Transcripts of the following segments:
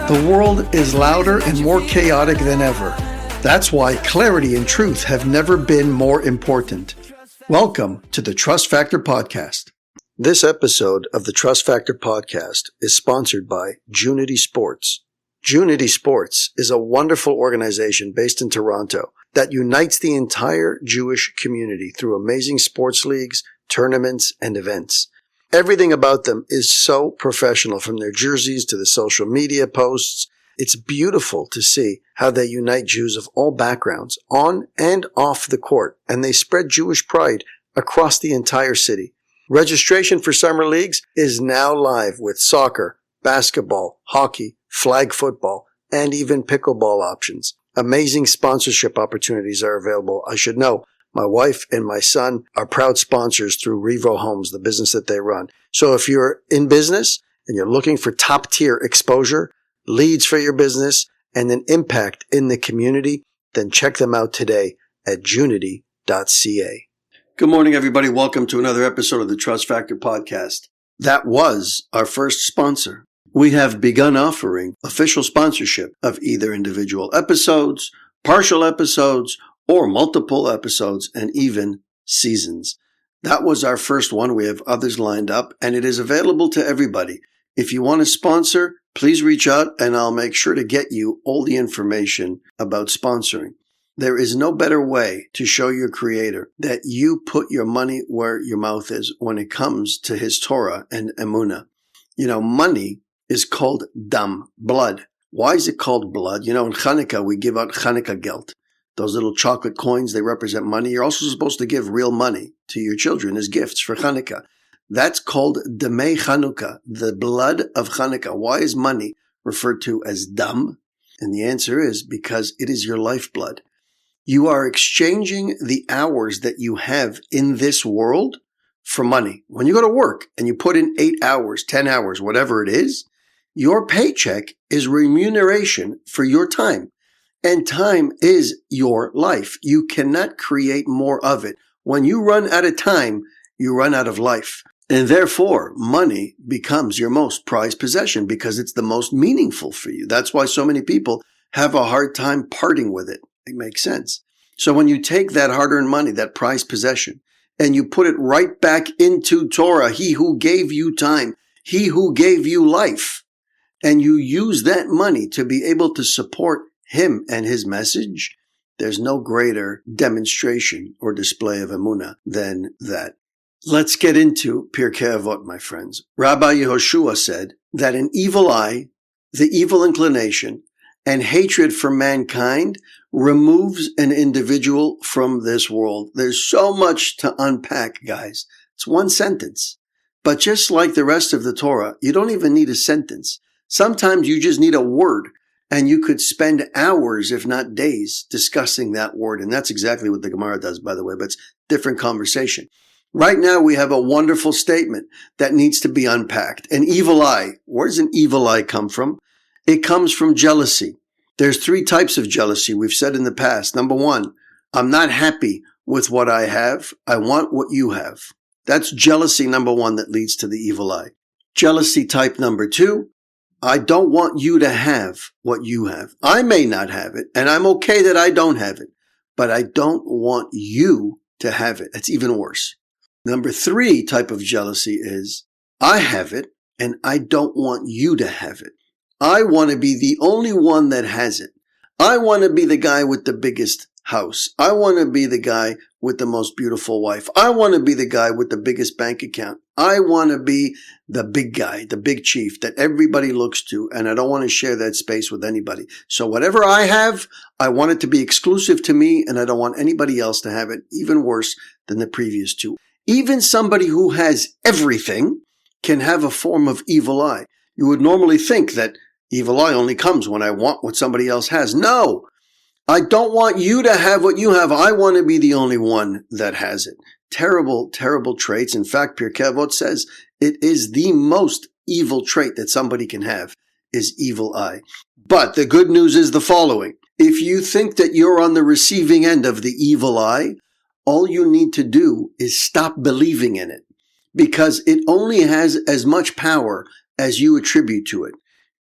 The world is louder and more chaotic than ever. That's why clarity and truth have never been more important. Welcome to the Trust Factor Podcast. This episode of the Trust Factor Podcast is sponsored by Junity Sports. Junity Sports is a wonderful organization based in Toronto that unites the entire Jewish community through amazing sports leagues, tournaments, and events. Everything about them is so professional, from their jerseys to the social media posts. It's beautiful to see how they unite Jews of all backgrounds on and off the court, and they spread Jewish pride across the entire city. Registration for summer leagues is now live with soccer, basketball, hockey, flag football, and even pickleball options. Amazing sponsorship opportunities are available. I should know, my wife and my son are proud sponsors through Revo Homes, the business that they run. So if you're in business and you're looking for top-tier exposure, leads for your business, and an impact in the community, then check them out today at junity.ca. Good morning, everybody. Welcome to another episode of the Trust Factor Podcast. That was our first sponsor. We have begun offering official sponsorship of either individual episodes, partial episodes, or multiple episodes, and even seasons. That was our first one. We have others lined up, and it is available to everybody. If you want to sponsor, please reach out, and I'll make sure to get you all the information about sponsoring. There is no better way to show your Creator that you put your money where your mouth is when it comes to His Torah and emunah. You know, money is called dam, blood. Why is it called blood? You know, in Hanukkah, we give out Hanukkah geld. Those little chocolate coins, they represent money. You're also supposed to give real money to your children as gifts for Hanukkah. That's called Demei Chanukah, the blood of Hanukkah. Why is money referred to as dam? And the answer is because it is your lifeblood. You are exchanging the hours that you have in this world for money. When you go to work and you put in 8 hours, 10 hours, whatever it is, your paycheck is remuneration for your time. And time is your life. You cannot create more of it. When you run out of time, you run out of life. And therefore, money becomes your most prized possession because it's the most meaningful for you. That's why so many people have a hard time parting with it. It makes sense. So when you take that hard-earned money, that prized possession, and you put it right back into Torah, He who gave you time, He who gave you life, and you use that money to be able to support Him and His message, there's no greater demonstration or display of emunah than that. Let's get into Pirkei Avot, my friends. Rabbi Yehoshua said that an evil eye, the evil inclination, and hatred for mankind removes an individual from this world. There's so much to unpack, guys. It's one sentence. But just like the rest of the Torah, you don't even need a sentence. Sometimes you just need a word. And you could spend hours, if not days, discussing that word. And that's exactly what the Gemara does, by the way, but it's a different conversation. Right now, we have a wonderful statement that needs to be unpacked. An evil eye. Where does an evil eye come from? It comes from jealousy. There's 3 types of jealousy we've said in the past. Number 1, I'm not happy with what I have. I want what you have. That's jealousy number 1 that leads to the evil eye. Jealousy type number 2, I don't want you to have what you have. I may not have it, and I'm okay that I don't have it, but I don't want you to have it. That's even worse. Number 3 type of jealousy is, I have it, and I don't want you to have it. I want to be the only one that has it. I want to be the guy with the biggest house. I want to be the guy with the most beautiful wife. I want to be the guy with the biggest bank account. I want to be the big guy, the big chief that everybody looks to, and I don't want to share that space with anybody. So whatever I have, I want it to be exclusive to me, and I don't want anybody else to have it, even worse than the previous 2. Even somebody who has everything can have a form of evil eye. You would normally think that evil eye only comes when I want what somebody else has. No! I don't want you to have what you have. I want to be the only one that has it. Terrible, terrible traits. In fact, Pirkei Avot says it is the most evil trait that somebody can have is evil eye. But the good news is the following. If you think that you're on the receiving end of the evil eye, all you need to do is stop believing in it, because it only has as much power as you attribute to it.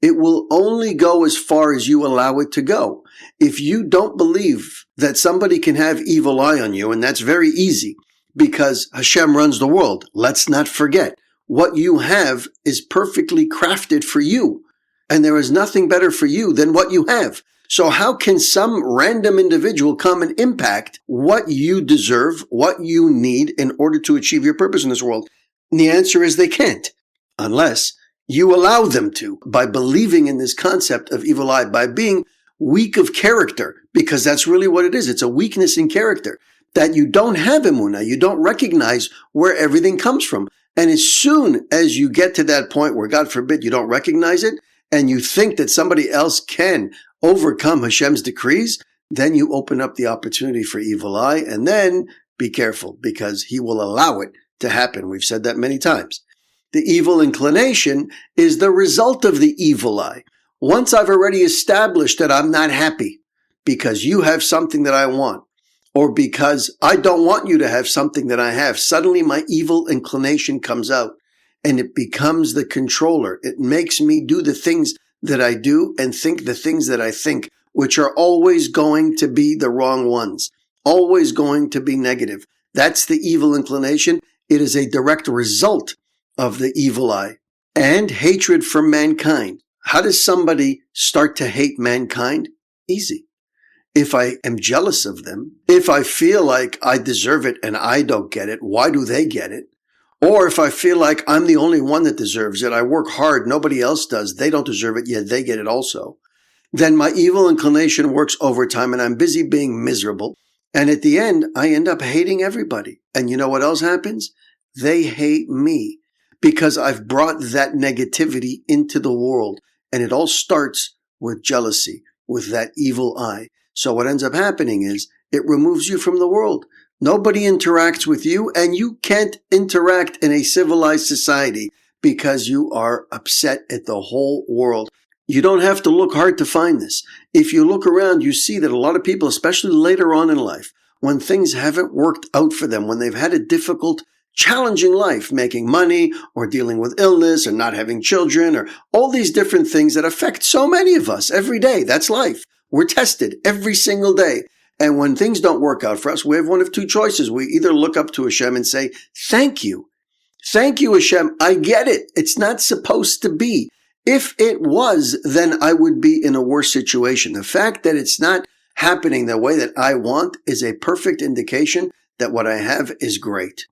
It will only go as far as you allow it to go. If you don't believe that somebody can have evil eye on you, and that's very easy because Hashem runs the world, let's not forget, what you have is perfectly crafted for you, and there is nothing better for you than what you have. So how can some random individual come and impact what you deserve, what you need in order to achieve your purpose in this world? And the answer is they can't, unless you allow them to, by believing in this concept of evil eye, by being weak of character, because that's really what it is. It's a weakness in character, that you don't have emunah, you don't recognize where everything comes from. And as soon as you get to that point where, God forbid, you don't recognize it, and you think that somebody else can overcome Hashem's decrees, then you open up the opportunity for evil eye, and then be careful, because he will allow it to happen. We've said that many times. The evil inclination is the result of the evil eye. Once I've already established that I'm not happy because you have something that I want, or because I don't want you to have something that I have, suddenly my evil inclination comes out and it becomes the controller. It makes me do the things that I do and think the things that I think, which are always going to be the wrong ones, always going to be negative. That's the evil inclination. It is a direct result of the evil eye. And hatred for mankind. How does somebody start to hate mankind? Easy. If I am jealous of them, if I feel like I deserve it and I don't get it, why do they get it? Or if I feel like I'm the only one that deserves it, I work hard, nobody else does, they don't deserve it, yet they get it also, then my evil inclination works overtime and I'm busy being miserable. And at the end, I end up hating everybody. And you know what else happens? They hate me because I've brought that negativity into the world. And it all starts with jealousy, with that evil eye. So what ends up happening is it removes you from the world. Nobody interacts with you, and you can't interact in a civilized society because you are upset at the whole world. You don't have to look hard to find this. If you look around, you see that a lot of people, especially later on in life, when things haven't worked out for them, when they've had a difficult, challenging life, making money or dealing with illness or not having children or all these different things that affect so many of us every day. That's life. We're tested every single day. And when things don't work out for us, we have one of two choices. We either look up to Hashem and say, thank you. Thank you, Hashem. I get it. It's not supposed to be. If it was, then I would be in a worse situation. The fact that it's not happening the way that I want is a perfect indication that what I have is great.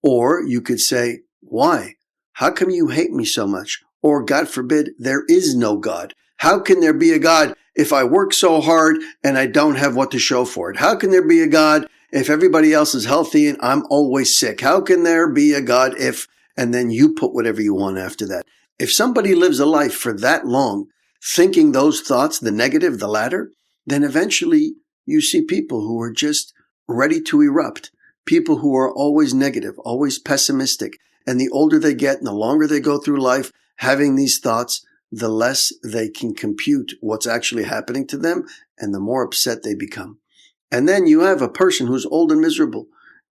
Or you could say, why? How come you hate me so much? Or God forbid, there is no God. How can there be a God if I work so hard and I don't have what to show for it? How can there be a God if everybody else is healthy and I'm always sick? How can there be a God if, and then you put whatever you want after that? If somebody lives a life for that long, thinking those thoughts, the negative, the latter, then eventually you see people who are just ready to erupt. People who are always negative, always pessimistic. And the older they get and the longer they go through life having these thoughts, the less they can compute what's actually happening to them and the more upset they become. And then you have a person who's old and miserable.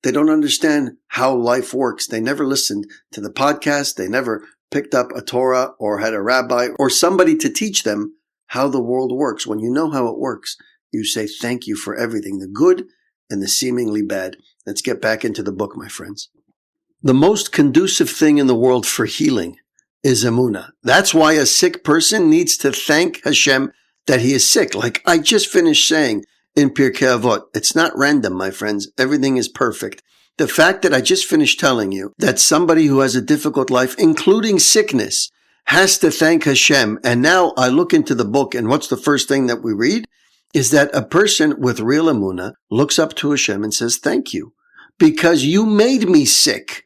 They don't understand how life works. They never listened to the podcast. They never picked up a Torah or had a rabbi or somebody to teach them how the world works. When you know how it works, you say thank you for everything, the good and the seemingly bad. Let's get back into the book, my friends. The most conducive thing in the world for healing is emunah. That's why a sick person needs to thank Hashem that he is sick. Like I just finished saying in Pirkei Avot, it's not random, my friends. Everything is perfect. The fact that I just finished telling you that somebody who has a difficult life, including sickness, has to thank Hashem. And now I look into the book, and what's the first thing that we read? Is that a person with real emunah looks up to Hashem and says, thank you, because you made me sick.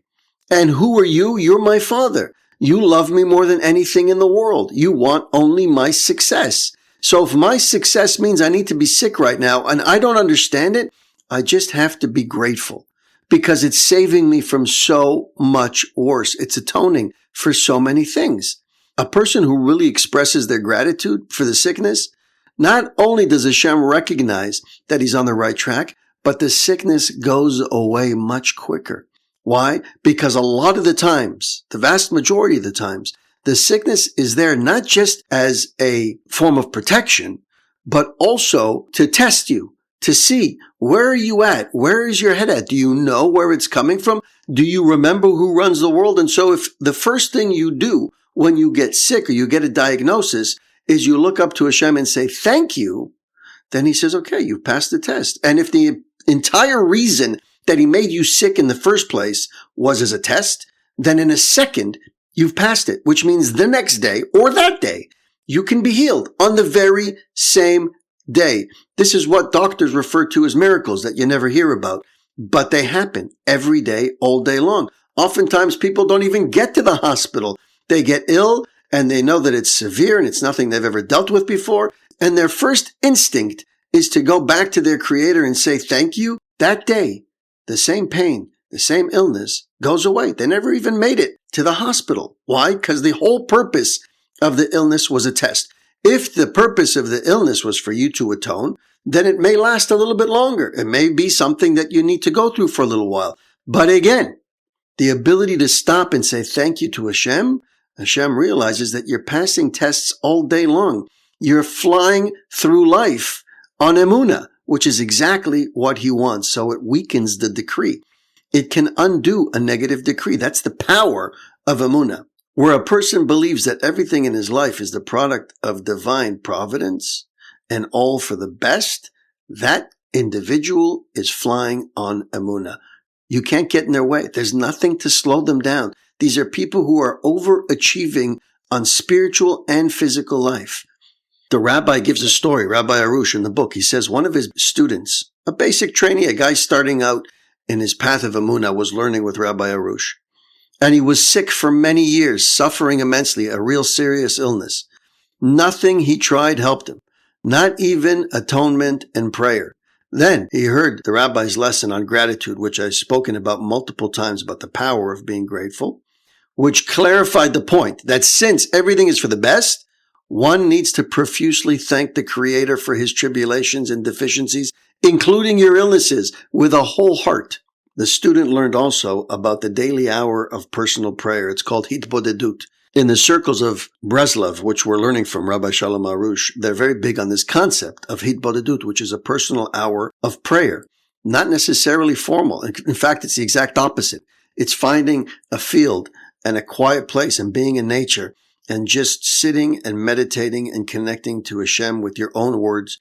And who are you? You're my Father. You love me more than anything in the world. You want only my success. So if my success means I need to be sick right now and I don't understand it, I just have to be grateful because it's saving me from so much worse. It's atoning for so many things. A person who really expresses their gratitude for the sickness, not only does Hashem recognize that he's on the right track, but the sickness goes away much quicker. Why? Because a lot of the times, the vast majority of the times, The sickness is there not just as a form of protection, but also to test you, to see where are you at? Where is your head at? Do you know where it's coming from? Do you remember who runs the world? And so if the first thing you do when you get sick or you get a diagnosis is you look up to Hashem and say, thank you, then he says, okay, you passed the test. And if the entire reason that he made you sick in the first place was as a test, then in a second, you've passed it, which means the next day or that day, you can be healed on the very same day. This is what doctors refer to as miracles that you never hear about, but they happen every day, all day long. Oftentimes, people don't even get to the hospital. They get ill and they know that it's severe and it's nothing they've ever dealt with before. And their first instinct is to go back to their Creator and say, thank you. That day, the same pain, the same illness goes away. They never even made it to the hospital. Why? Because the whole purpose of the illness was a test. If the purpose of the illness was for you to atone, then it may last a little bit longer. It may be something that you need to go through for a little while. But again, the ability to stop and say thank you to Hashem, Hashem realizes that you're passing tests all day long. You're flying through life on emunah, which is exactly what he wants. So it weakens the decree. It can undo a negative decree. That's the power of emunah. Where a person believes that everything in his life is the product of divine providence and all for the best, that individual is flying on emunah. You can't get in their way. There's nothing to slow them down. These are people who are overachieving on spiritual and physical life. The rabbi gives a story, Rabbi Arush, in the book. He says one of his students, a basic trainee, a guy starting out in his path of emunah, was learning with Rabbi Arush. And he was sick for many years, suffering immensely, a real serious illness. Nothing he tried helped him, not even atonement and prayer. Then he heard the rabbi's lesson on gratitude, which I've spoken about multiple times about the power of being grateful, which clarified the point that since everything is for the best, one needs to profusely thank the Creator for his tribulations and deficiencies, including your illnesses, with a whole heart. The student learned also about the daily hour of personal prayer. It's called hitbodedut. In the circles of Breslov, which we're learning from Rabbi Shalom Arush, they're very big on this concept of hitbodedut, which is a personal hour of prayer. Not necessarily formal. In fact, it's the exact opposite. It's finding a field and a quiet place and being in nature and just sitting and meditating and connecting to Hashem with your own words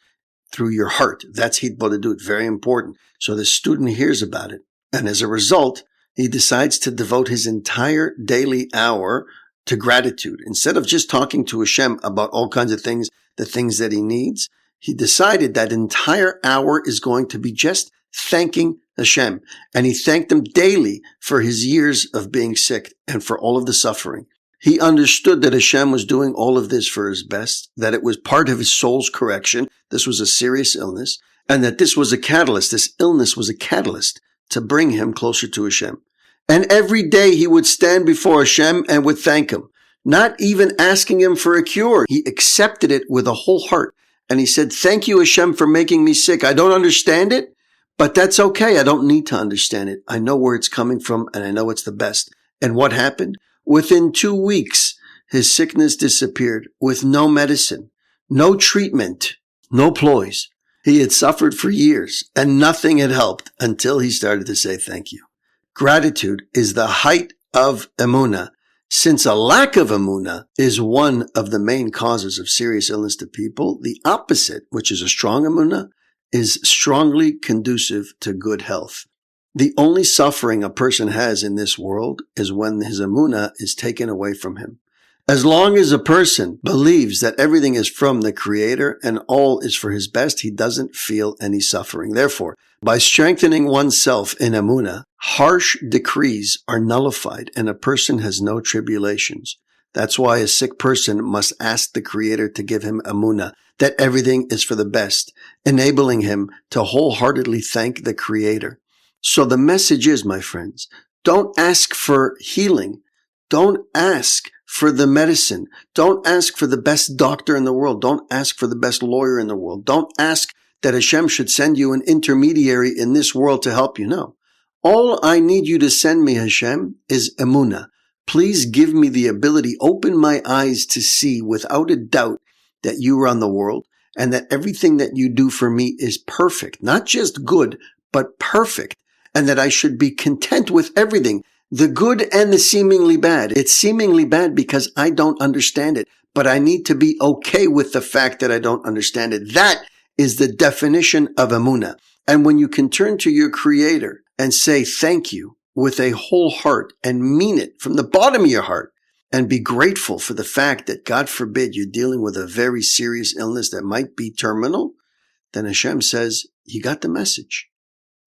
through your heart. That's hitbodedut, very important. So the student hears about it. And as a result, he decides to devote his entire daily hour to gratitude. Instead of just talking to Hashem about all kinds of things, the things that he needs, he decided that entire hour is going to be just thanking Hashem. And he thanked him daily for his years of being sick and for all of the suffering. He understood that Hashem was doing all of this for his best, that it was part of his soul's correction. This was a serious illness, and that this was a catalyst. This illness was a catalyst to bring him closer to Hashem. And every day he would stand before Hashem and would thank him, not even asking him for a cure. He accepted it with a whole heart. And he said, thank you, Hashem, for making me sick. I don't understand it, but that's okay. I don't need to understand it. I know where it's coming from, and I know it's the best. And what happened? Within 2 weeks, his sickness disappeared with no medicine, no treatment, no ploys. He had suffered for years, and nothing had helped until he started to say thank you. Gratitude is the height of emunah, since a lack of emunah is one of the main causes of serious illness to people. The opposite, which is a strong emunah, is strongly conducive to good health. The only suffering a person has in this world is when his emunah is taken away from him. As long as a person believes that everything is from the Creator and all is for his best, he doesn't feel any suffering. Therefore, by strengthening oneself in emunah, harsh decrees are nullified and a person has no tribulations. That's why a sick person must ask the Creator to give him emunah, that everything is for the best, enabling him to wholeheartedly thank the Creator. So the message is, my friends, don't ask for healing. Don't ask for the medicine. Don't ask for the best doctor in the world. Don't ask for the best lawyer in the world. Don't ask that Hashem should send you an intermediary in this world to help you. No. All I need you to send me, Hashem, is emunah. Please give me the ability, open my eyes to see without a doubt that you run the world and that everything that you do for me is perfect, not just good, but perfect, and that I should be content with everything, the good and the seemingly bad. It's seemingly bad because I don't understand it, but I need to be okay with the fact that I don't understand it. That is the definition of emunah. And when you can turn to your Creator and say thank you with a whole heart and mean it from the bottom of your heart and be grateful for the fact that, God forbid, you're dealing with a very serious illness that might be terminal, then Hashem says, you got the message.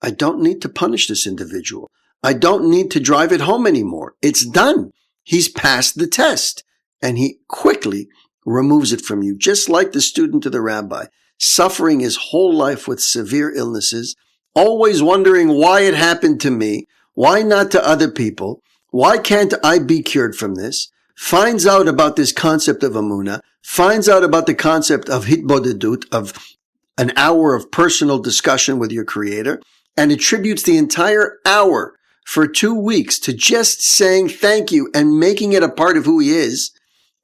I don't need to punish this individual. I don't need to drive it home anymore. It's done. He's passed the test. And he quickly removes it from you, just like the student to the rabbi, suffering his whole life with severe illnesses, always wondering why it happened to me, why not to other people, why can't I be cured from this, finds out about this concept of emunah, finds out about the concept of hitbodedut, of an hour of personal discussion with your Creator, and attributes the entire hour for 2 weeks to just saying thank you and making it a part of who he is.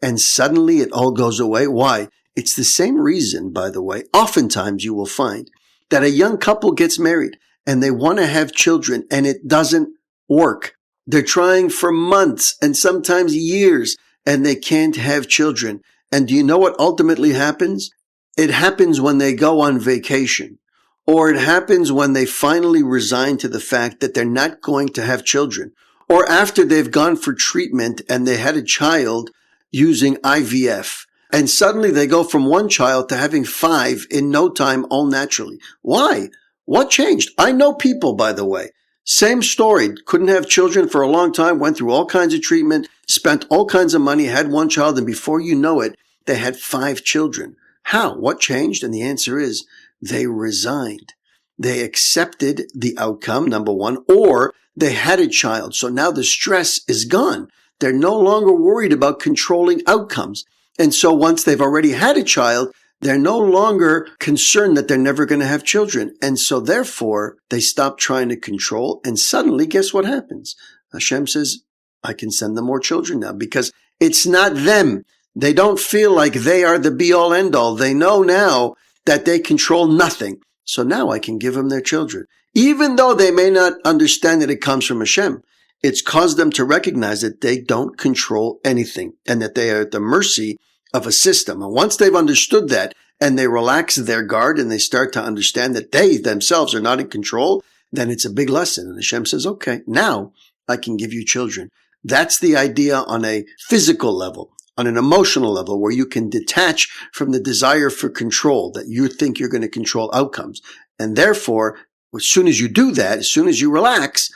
And suddenly it all goes away. Why? It's the same reason, by the way. Oftentimes you will find that a young couple gets married and they want to have children and it doesn't work. They're trying for months and sometimes years and they can't have children. And do you know what ultimately happens? It happens when they go on vacation, or it happens when they finally resign to the fact that they're not going to have children, or after they've gone for treatment and they had a child using IVF. And suddenly they go from 1 child to having 5 in no time, all naturally. Why? What changed? I know people, by the way. Same story. Couldn't have children for a long time, went through all kinds of treatment, spent all kinds of money, had 1 child, and before you know it, they had 5 children. How? What changed? And the answer is they resigned. They accepted the outcome, number 1, or they had a child. So now the stress is gone. They're no longer worried about controlling outcomes. And so once they've already had a child, they're no longer concerned that they're never going to have children. And so therefore, they stop trying to control. And suddenly, guess what happens? Hashem says, I can send them more children now because it's not them. They don't feel like they are the be-all, end-all. They know now that they control nothing. So now I can give them their children. Even though they may not understand that it comes from Hashem, it's caused them to recognize that they don't control anything and that they are at the mercy of a system. And once they've understood that and they relax their guard and they start to understand that they themselves are not in control, then it's a big lesson. And Hashem says, okay, now I can give you children. That's the idea on a physical level, on an emotional level, where you can detach from the desire for control, that you think you're going to control outcomes. And therefore, as soon as you do that, as soon as you relax,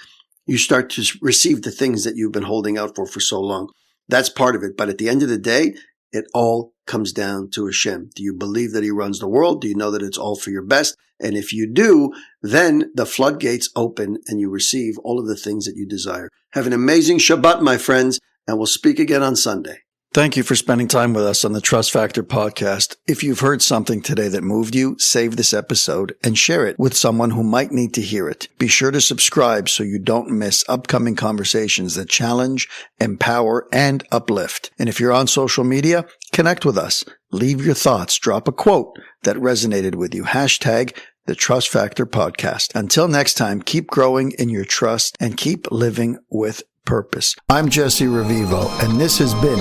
you start to receive the things that you've been holding out for so long. That's part of it. But at the end of the day, it all comes down to Hashem. Do you believe that He runs the world? Do you know that it's all for your best? And if you do, then the floodgates open and you receive all of the things that you desire. Have an amazing Shabbat, my friends, and we'll speak again on Sunday. Thank you for spending time with us on the Trust Factor podcast. If you've heard something today that moved you, save this episode and share it with someone who might need to hear it. Be sure to subscribe so you don't miss upcoming conversations that challenge, empower, and uplift. And if you're on social media, connect with us. Leave your thoughts. Drop a quote that resonated with you. Hashtag the Trust Factor podcast. Until next time, keep growing in your trust and keep living with purpose. I'm Jesse Revivo, and this has been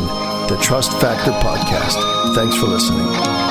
the Trust Factor Podcast. Thanks for listening.